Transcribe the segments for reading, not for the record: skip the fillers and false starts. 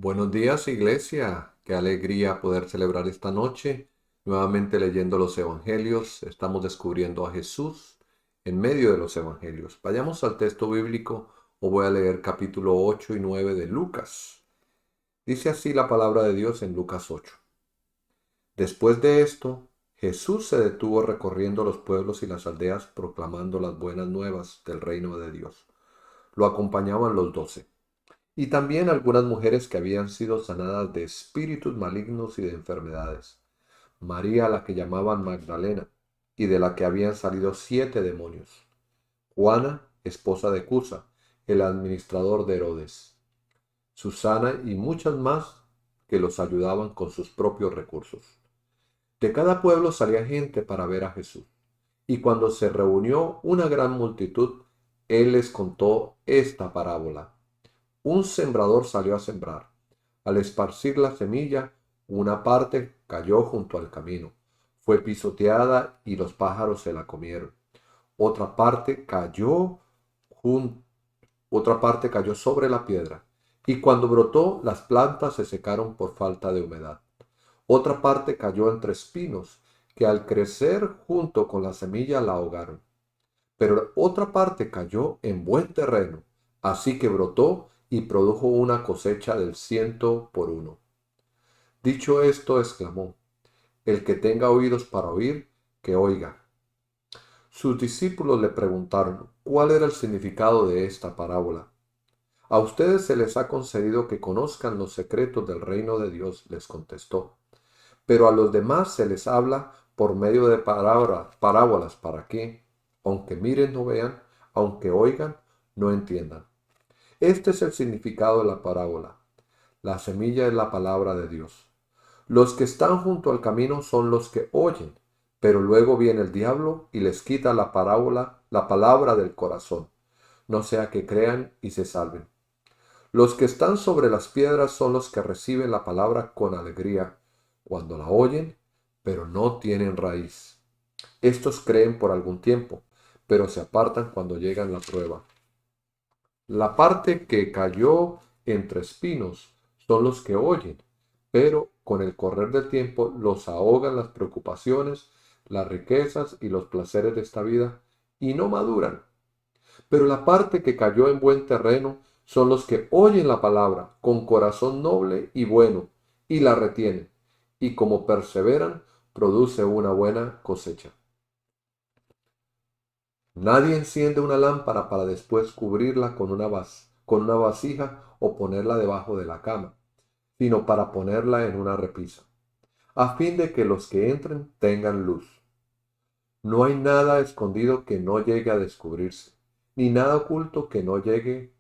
Buenos días, iglesia. Qué alegría poder celebrar esta noche. Nuevamente leyendo los evangelios, estamos descubriendo a Jesús en medio de los evangelios. Vayamos al texto bíblico o voy a leer capítulo 8 y 9 de Lucas. Dice así la palabra de Dios en Lucas 8. Después de esto, Jesús se detuvo recorriendo los pueblos y las aldeas proclamando las buenas nuevas del reino de Dios. Lo acompañaban los 12. Y también algunas mujeres que habían sido sanadas de espíritus malignos y de enfermedades. María, la que llamaban Magdalena, y de la que habían salido 7 demonios. Juana, esposa de Cusa, el administrador de Herodes. Susana y muchas más que los ayudaban con sus propios recursos. De cada pueblo salía gente para ver a Jesús. Y cuando se reunió una gran multitud, él les contó esta parábola. Un sembrador salió a sembrar. Al esparcir la semilla, una parte cayó junto al camino. Fue pisoteada y los pájaros se la comieron. Otra parte cayó jun- Otra parte cayó sobre la piedra. Y cuando brotó, las plantas se secaron por falta de humedad. Otra parte cayó entre espinos, que al crecer junto con la semilla la ahogaron. Pero otra parte cayó en buen terreno, así que brotó y produjo una cosecha del 100 por 1. Dicho esto, exclamó, el que tenga oídos para oír, que oiga. Sus discípulos le preguntaron cuál era el significado de esta parábola. A ustedes se les ha concedido que conozcan los secretos del reino de Dios, les contestó. Pero a los demás se les habla por medio de parábolas para que, aunque miren no vean, aunque oigan no entiendan. Este es el significado de la parábola. La semilla es la palabra de Dios. Los que están junto al camino son los que oyen, pero luego viene el diablo y les quita la palabra del corazón, no sea que crean y se salven. Los que están sobre las piedras son los que reciben la palabra con alegría cuando la oyen, pero no tienen raíz. Estos creen por algún tiempo, pero se apartan cuando llegan la prueba. La parte que cayó entre espinos son los que oyen, pero con el correr del tiempo los ahogan las preocupaciones, las riquezas y los placeres de esta vida y no maduran. Pero la parte que cayó en buen terreno son los que oyen la palabra con corazón noble y bueno y la retienen, y como perseveran, produce una buena cosecha. Nadie enciende una lámpara para después cubrirla con una vasija o ponerla debajo de la cama, sino para ponerla en una repisa, a fin de que los que entren tengan luz. No hay nada escondido que no llegue a descubrirse, ni nada oculto que no llegue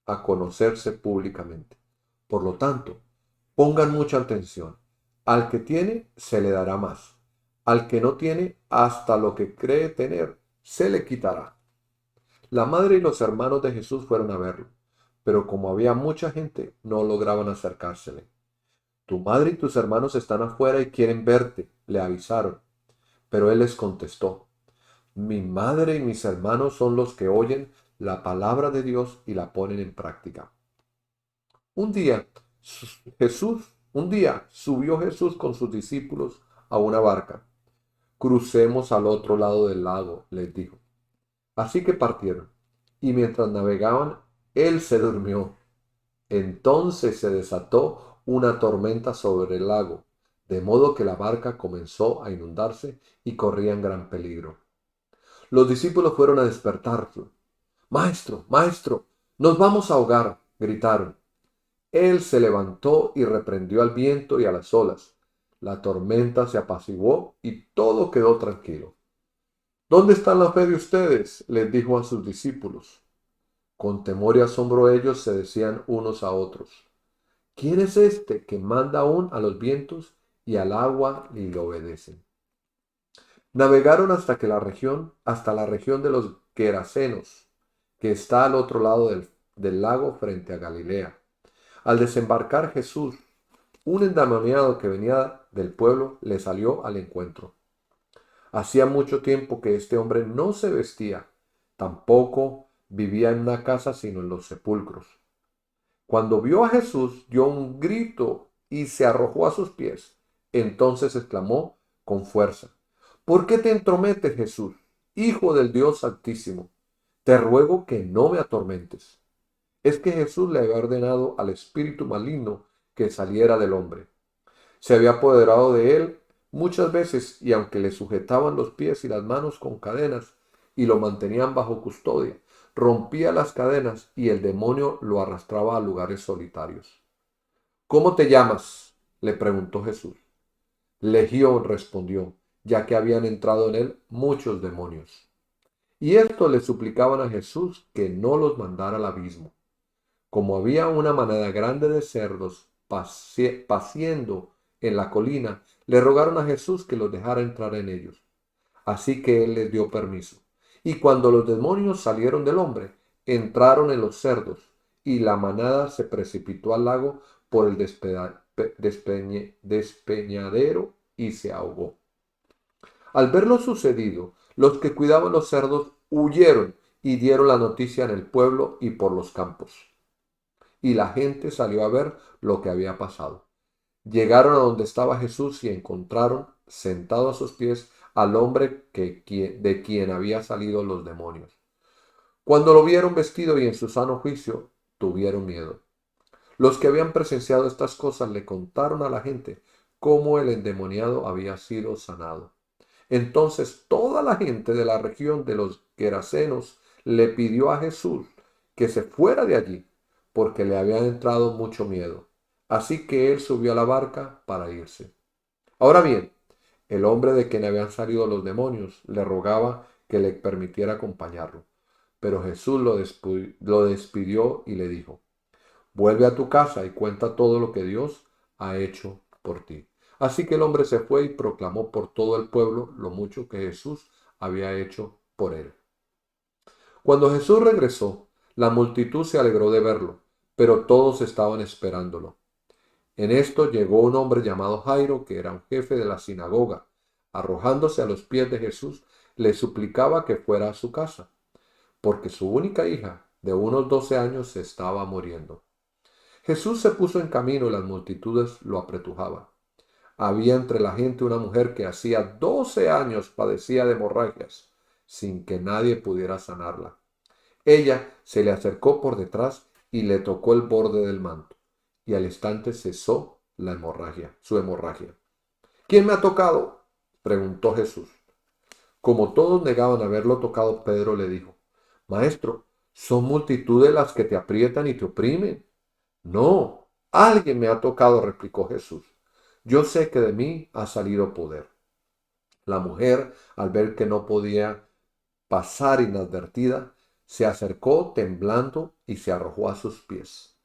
a conocerse públicamente. Por lo tanto, pongan mucha atención. Al que tiene, se le dará más. Al que no tiene, hasta lo que cree tener, se le quitará. La madre y los hermanos de Jesús fueron a verlo, pero como había mucha gente, no lograban acercársele. Tu madre y tus hermanos están afuera y quieren verte, le avisaron. Pero él les contestó, mi madre y mis hermanos son los que oyen la palabra de Dios y la ponen en práctica. Un día, un día subió Jesús con sus discípulos a una barca. Crucemos al otro lado del lago, les dijo. Así que partieron, y mientras navegaban, él se durmió. Entonces se desató una tormenta sobre el lago, de modo que la barca comenzó a inundarse y corría en gran peligro. Los discípulos fueron a despertarlo. Maestro, maestro, nos vamos a ahogar, gritaron. Él se levantó y reprendió al viento y a las olas. La tormenta se apaciguó y todo quedó tranquilo. ¿Dónde está la fe de ustedes? Les dijo a sus discípulos. Con temor y asombro ellos se decían unos a otros. ¿Quién es este que manda aún a los vientos y al agua y le obedecen? Navegaron hasta la región de los Gerasenos, que está al otro lado del lago frente a Galilea. Al desembarcar Jesús, un endemoniado que venía del pueblo le salió al encuentro. Hacía mucho tiempo que este hombre no se vestía, tampoco vivía en una casa sino en los sepulcros. Cuando vio a Jesús, dio un grito y se arrojó a sus pies. Entonces exclamó con fuerza: ¿Por qué te entrometes, Jesús, Hijo del Dios Altísimo? Te ruego que no me atormentes. Es que Jesús le había ordenado al espíritu maligno que saliera del hombre. Se había apoderado de él muchas veces y aunque le sujetaban los pies y las manos con cadenas y lo mantenían bajo custodia, rompía las cadenas y el demonio lo arrastraba a lugares solitarios. ¿Cómo te llamas?, le preguntó Jesús. Legión, respondió, ya que habían entrado en él muchos demonios. Y estos le suplicaban a Jesús que no los mandara al abismo. Como había una manada grande de cerdos paciendo en la colina, le rogaron a Jesús que los dejara entrar en ellos. Así que él les dio permiso. Y cuando los demonios salieron del hombre, entraron en los cerdos, y la manada se precipitó al lago por el despeñadero y se ahogó. Al ver lo sucedido, los que cuidaban los cerdos huyeron y dieron la noticia en el pueblo y por los campos. Y la gente salió a ver lo que había pasado. Llegaron a donde estaba Jesús y encontraron sentado a sus pies al hombre de quien había salido los demonios. Cuando lo vieron vestido y en su sano juicio, tuvieron miedo. Los que habían presenciado estas cosas le contaron a la gente cómo el endemoniado había sido sanado. Entonces toda la gente de la región de los Gerasenos le pidió a Jesús que se fuera de allí, porque le había entrado mucho miedo. Así que él subió a la barca para irse. Ahora bien, el hombre de quien habían salido los demonios le rogaba que le permitiera acompañarlo. Pero Jesús lo despidió y le dijo: Vuelve a tu casa y cuenta todo lo que Dios ha hecho por ti. Así que el hombre se fue y proclamó por todo el pueblo lo mucho que Jesús había hecho por él. Cuando Jesús regresó, la multitud se alegró de verlo, pero todos estaban esperándolo. En esto llegó un hombre llamado Jairo, que era un jefe de la sinagoga. Arrojándose a los pies de Jesús, le suplicaba que fuera a su casa, porque su única hija, de unos 12 años, se estaba muriendo. Jesús se puso en camino y las multitudes lo apretujaban. Había entre la gente una mujer que hacía 12 años padecía de hemorragias, sin que nadie pudiera sanarla. Ella se le acercó por detrás y le tocó el borde del manto, y al instante cesó su hemorragia. ¿Quién me ha tocado?, preguntó Jesús. Como todos negaban haberlo tocado, Pedro le dijo: Maestro, son multitudes las que te aprietan y te oprimen. No, alguien me ha tocado, replicó Jesús. Yo sé que de mí ha salido poder. La mujer, al ver que no podía pasar inadvertida, se acercó temblando y se arrojó a sus pies.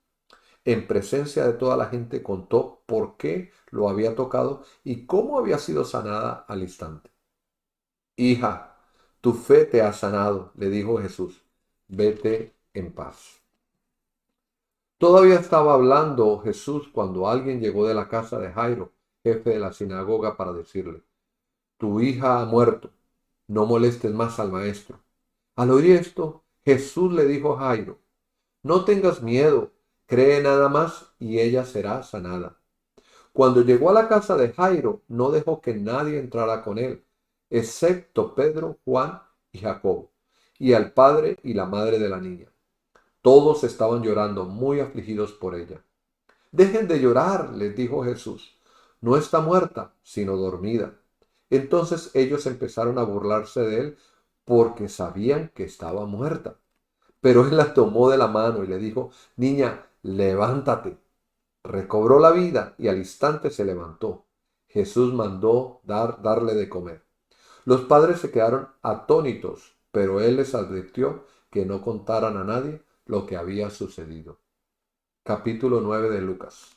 En presencia de toda la gente contó por qué lo había tocado y cómo había sido sanada al instante. Hija, tu fe te ha sanado, le dijo Jesús. Vete en paz. Todavía estaba hablando Jesús cuando alguien llegó de la casa de Jairo, jefe de la sinagoga, para decirle: Tu hija ha muerto, no molestes más al maestro. Al oír esto, Jesús le dijo a Jairo: No tengas miedo, cree nada más y ella será sanada. Cuando llegó a la casa de Jairo, no dejó que nadie entrara con él, excepto Pedro, Juan y Jacobo, y al padre y la madre de la niña. Todos estaban llorando, muy afligidos por ella. Dejen de llorar, les dijo Jesús. No está muerta, sino dormida. Entonces ellos empezaron a burlarse de él porque sabían que estaba muerta. Pero él la tomó de la mano y le dijo: Niña, levántate. Recobró la vida y al instante se levantó. Jesús mandó darle de comer. Los padres se quedaron atónitos, pero él les advirtió que no contaran a nadie lo que había sucedido. Capítulo 9 de Lucas.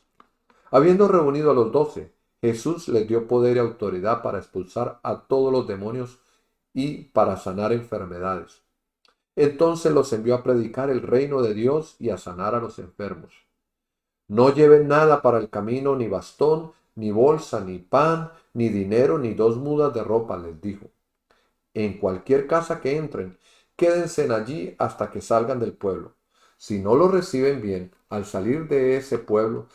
Habiendo reunido a los 12, Jesús les dio poder y autoridad para expulsar a todos los demonios y para sanar enfermedades. Entonces los envió a predicar el reino de Dios y a sanar a los enfermos. No lleven nada para el camino, ni bastón, ni bolsa, ni pan, ni dinero, ni 2 mudas de ropa, les dijo. En cualquier casa que entren, quédense allí hasta que salgan del pueblo. Si no lo reciben bien, al salir de ese pueblo,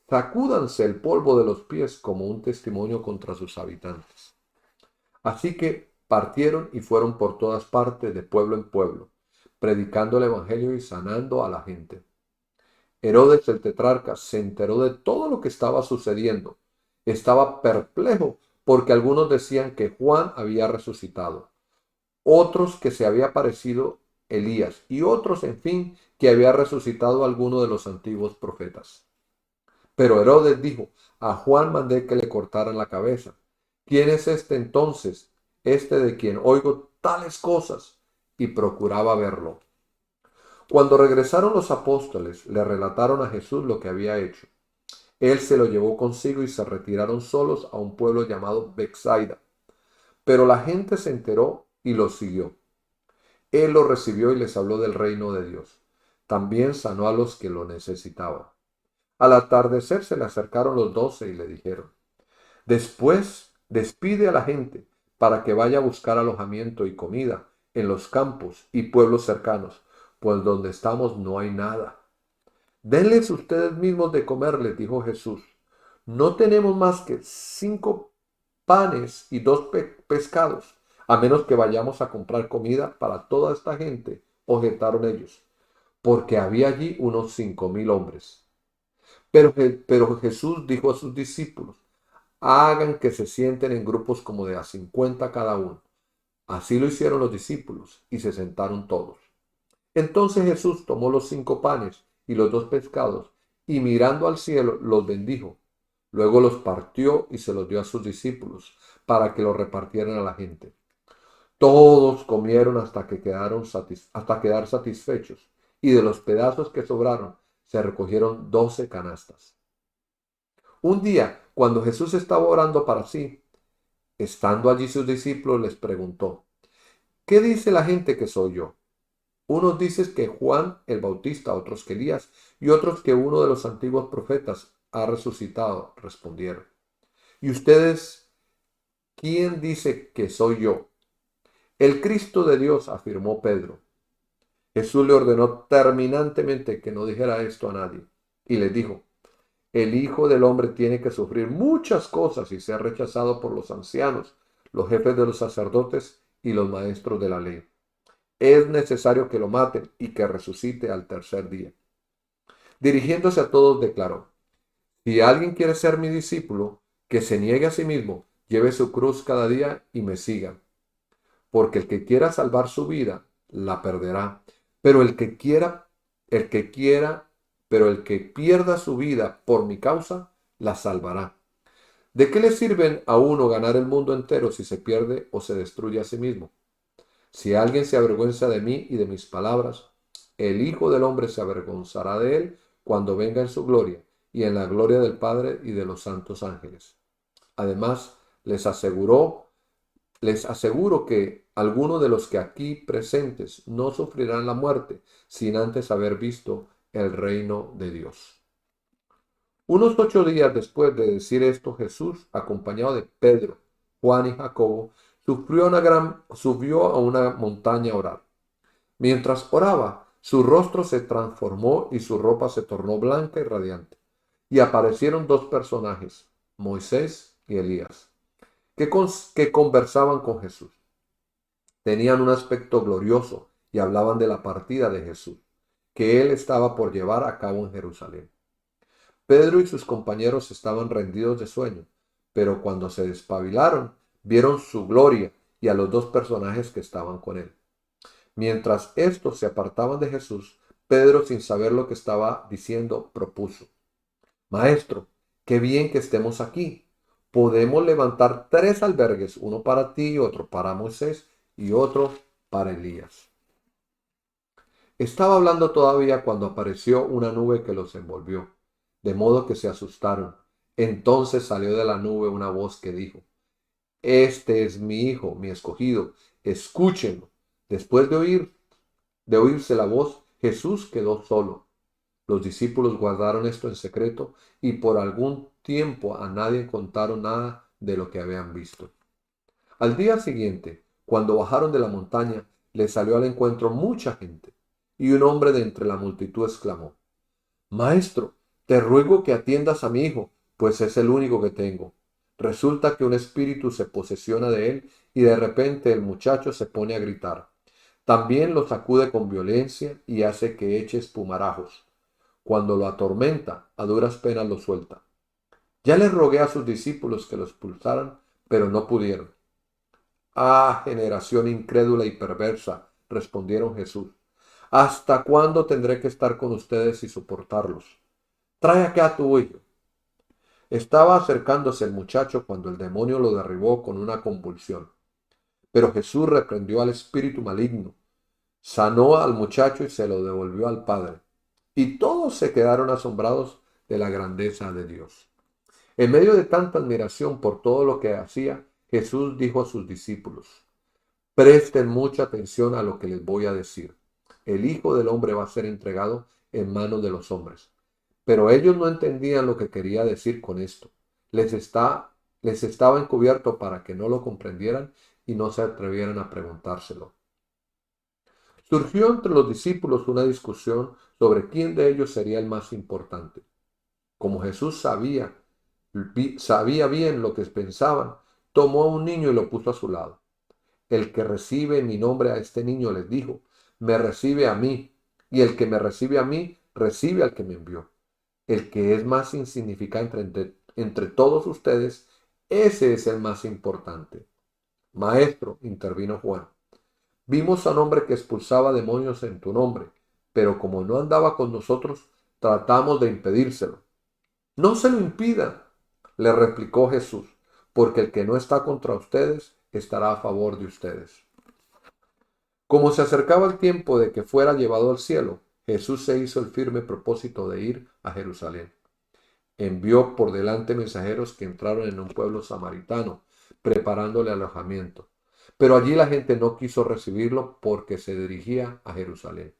sacúdanse el polvo de los pies como un testimonio contra sus habitantes. Así que partieron y fueron por todas partes, de pueblo en pueblo, predicando el evangelio y sanando a la gente. Herodes el tetrarca se enteró de todo lo que estaba sucediendo. Estaba perplejo porque algunos decían que Juan había resucitado, otros que se había aparecido Elías y otros, en fin, que había resucitado alguno de los antiguos profetas. Pero Herodes dijo: a Juan mandé que le cortaran la cabeza. ¿Quién es este entonces, este de quien oigo tales cosas? Y procuraba verlo. Cuando regresaron los apóstoles, le relataron a Jesús lo que había hecho. Él se lo llevó consigo y se retiraron solos a un pueblo llamado Betsaida. Pero la gente se enteró y los siguió. Él los recibió y les habló del reino de Dios. También sanó a los que lo necesitaban. Al atardecer se le acercaron los 12 y le dijeron: después despide a la gente para que vaya a buscar alojamiento y comida en los campos y pueblos cercanos, pues donde estamos no hay nada. Denles ustedes mismos de comer, les dijo Jesús. No tenemos más que 5 panes y 2 pescados, a menos que vayamos a comprar comida para toda esta gente, objetaron ellos, porque había allí unos 5,000 hombres. Pero Jesús dijo a sus discípulos: hagan que se sienten en grupos como de a 50 cada uno. Así lo hicieron los discípulos y se sentaron todos. Entonces Jesús tomó los 5 panes y los 2 pescados y mirando al cielo los bendijo. Luego los partió y se los dio a sus discípulos para que los repartieran a la gente. Todos comieron hasta quedar satisfechos, y de los pedazos que sobraron se recogieron 12 canastas. Un día, cuando Jesús estaba orando para sí, estando allí sus discípulos, les preguntó: ¿qué dice la gente que soy yo? Unos dicen que Juan el Bautista, otros que Elías y otros que uno de los antiguos profetas ha resucitado, respondieron. ¿Y ustedes quién dice que soy yo? El Cristo de Dios, afirmó Pedro. Jesús le ordenó terminantemente que no dijera esto a nadie y les dijo: el Hijo del Hombre tiene que sufrir muchas cosas y ser rechazado por los ancianos, los jefes de los sacerdotes y los maestros de la ley. Es necesario que lo maten y que resucite al tercer día. Dirigiéndose a todos, declaró: si alguien quiere ser mi discípulo, que se niegue a sí mismo, lleve su cruz cada día y me siga. Porque el que quiera salvar su vida, la perderá. Pero el que quiera, pero el que pierda su vida por mi causa, la salvará. ¿De qué le sirven a uno ganar el mundo entero si se pierde o se destruye a sí mismo? Si alguien se avergüenza de mí y de mis palabras, el Hijo del Hombre se avergonzará de él cuando venga en su gloria y en la gloria del Padre y de los santos ángeles. Además, les aseguro que algunos de los que aquí presentes no sufrirán la muerte sin antes haber visto el reino de Dios. Unos 8 días después de decir esto, Jesús, acompañado de Pedro, Juan y Jacobo, subió a una montaña a orar. Mientras oraba, su rostro se transformó y su ropa se tornó blanca y radiante. Y aparecieron 2 personajes, Moisés y Elías, que conversaban con Jesús. Tenían un aspecto glorioso y hablaban de la partida de Jesús, que él estaba por llevar a cabo en Jerusalén. Pedro y sus compañeros estaban rendidos de sueño, pero cuando se despabilaron, vieron su gloria y a los 2 personajes que estaban con él. Mientras estos se apartaban de Jesús, Pedro, sin saber lo que estaba diciendo, propuso: Maestro, qué bien que estemos aquí. Podemos levantar 3 albergues, uno para ti, otro para Moisés y otro para Elías. Estaba hablando todavía cuando apareció una nube que los envolvió, de modo que se asustaron. Entonces salió de la nube una voz que dijo: este es mi hijo, mi escogido, escúchenlo. Después de oírse la voz, Jesús quedó solo. Los discípulos guardaron esto en secreto y por algún tiempo a nadie contaron nada de lo que habían visto. Al día siguiente, cuando bajaron de la montaña, les salió al encuentro mucha gente. y un hombre de entre la multitud exclamó: Maestro, te ruego que atiendas a mi hijo, pues es el único que tengo. Resulta que un espíritu se posesiona de él y de repente el muchacho se pone a gritar. También lo sacude con violencia y hace que eche espumarajos. Cuando lo atormenta, a duras penas lo suelta. Ya le rogué a sus discípulos que lo expulsaran, pero no pudieron. Ah, generación incrédula y perversa, respondieron Jesús. ¿Hasta cuándo tendré que estar con ustedes y soportarlos? Trae acá a tu hijo. Estaba acercándose el muchacho cuando el demonio lo derribó con una convulsión. Pero Jesús reprendió al espíritu maligno, sanó al muchacho y se lo devolvió al padre. Y todos se quedaron asombrados de la grandeza de Dios. En medio de tanta admiración por todo lo que hacía, Jesús dijo a sus discípulos: Presten mucha atención a lo que les voy a decir. El Hijo del Hombre va a ser entregado en manos de los hombres. Pero ellos no entendían lo que quería decir con esto. Les, está, les estaba encubierto para que no lo comprendieran y no se atrevieran a preguntárselo. Surgió entre los discípulos una discusión sobre quién de ellos sería el más importante. Como Jesús sabía bien lo que pensaban, tomó a un niño y lo puso a su lado. El que recibe en mi nombre a este niño, les dijo, me recibe a mí, y el que me recibe a mí, recibe al que me envió. El que es más insignificante entre todos ustedes, ese es el más importante. Maestro, intervino Juan, vimos a un hombre que expulsaba demonios en tu nombre, pero como no andaba con nosotros, tratamos de impedírselo. No se lo impidan, le replicó Jesús, porque el que no está contra ustedes estará a favor de ustedes. Como se acercaba el tiempo de que fuera llevado al cielo, Jesús se hizo el firme propósito de ir a Jerusalén. Envió por delante mensajeros que entraron en un pueblo samaritano, preparándole alojamiento. Pero allí la gente no quiso recibirlo porque se dirigía a Jerusalén.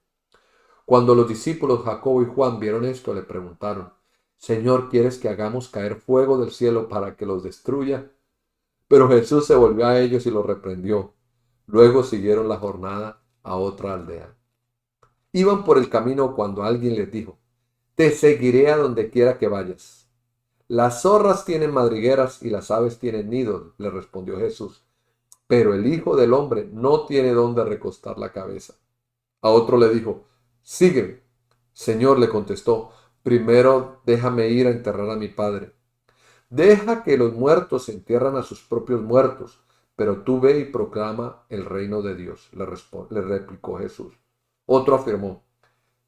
Cuando los discípulos Jacobo y Juan vieron esto, le preguntaron: Señor, ¿quieres que hagamos caer fuego del cielo para que los destruya? Pero Jesús se volvió a ellos y los reprendió. Luego siguieron la jornada a otra aldea. Iban por el camino cuando alguien les dijo: Te seguiré a donde quiera que vayas. Las zorras tienen madrigueras y las aves tienen nidos, le respondió Jesús. Pero el Hijo del Hombre no tiene dónde recostar la cabeza. A otro le dijo: Sígueme. Señor, le contestó, primero déjame ir a enterrar a mi padre. Deja que los muertos entierran a sus propios muertos, pero tú ve y proclama el reino de Dios, le replicó Jesús. Otro afirmó: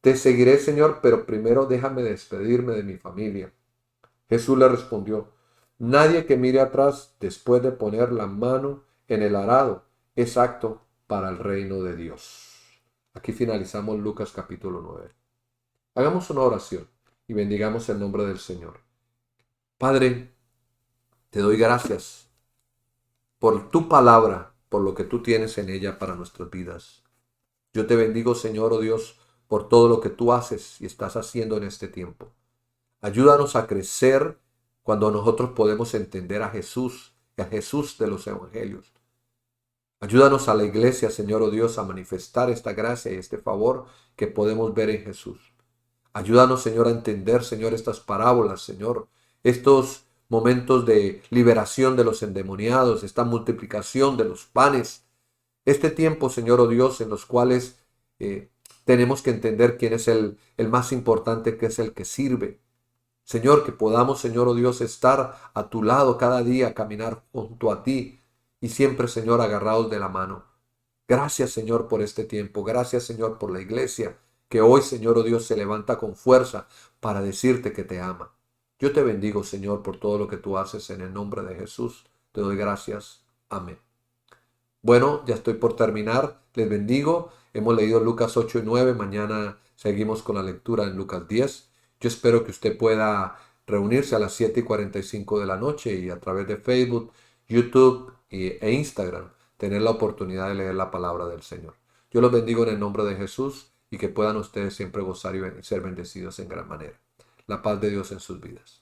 Te seguiré, Señor, pero primero déjame despedirme de mi familia. Jesús le respondió: Nadie que mire atrás después de poner la mano en el arado es apto para el reino de Dios. Aquí finalizamos Lucas capítulo 9. Hagamos una oración y bendigamos el nombre del Señor. Padre, te doy gracias por tu palabra, por lo que tú tienes en ella para nuestras vidas. Yo te bendigo, Señor, oh Dios, por todo lo que tú haces y estás haciendo en este tiempo. Ayúdanos a crecer cuando nosotros podemos entender a Jesús y a Jesús de los evangelios. Ayúdanos a la iglesia, Señor, oh Dios, a manifestar esta gracia y este favor que podemos ver en Jesús. Ayúdanos, Señor, a entender, Señor, estas parábolas, Señor, estos momentos de liberación de los endemoniados, esta multiplicación de los panes, este tiempo, Señor, oh Dios, en los cuales tenemos que entender quién es el más importante, que es el que sirve. Señor, que podamos, Señor, oh Dios, estar a tu lado cada día, caminar junto a ti y siempre, Señor, agarrados de la mano. Gracias, Señor, por este tiempo. Gracias, Señor, por la iglesia que hoy, Señor, oh Dios, se levanta con fuerza para decirte que te ama. Yo te bendigo, Señor, por todo lo que tú haces en el nombre de Jesús. Te doy gracias. Amén. Bueno, ya estoy por terminar. Les bendigo. Hemos leído Lucas 8 y 9. Mañana seguimos con la lectura en Lucas 10. Yo espero que usted pueda reunirse a las 7:45 de la noche y a través de Facebook, YouTube e Instagram tener la oportunidad de leer la palabra del Señor. Yo los bendigo en el nombre de Jesús y que puedan ustedes siempre gozar y ser bendecidos en gran manera. La paz de Dios en sus vidas.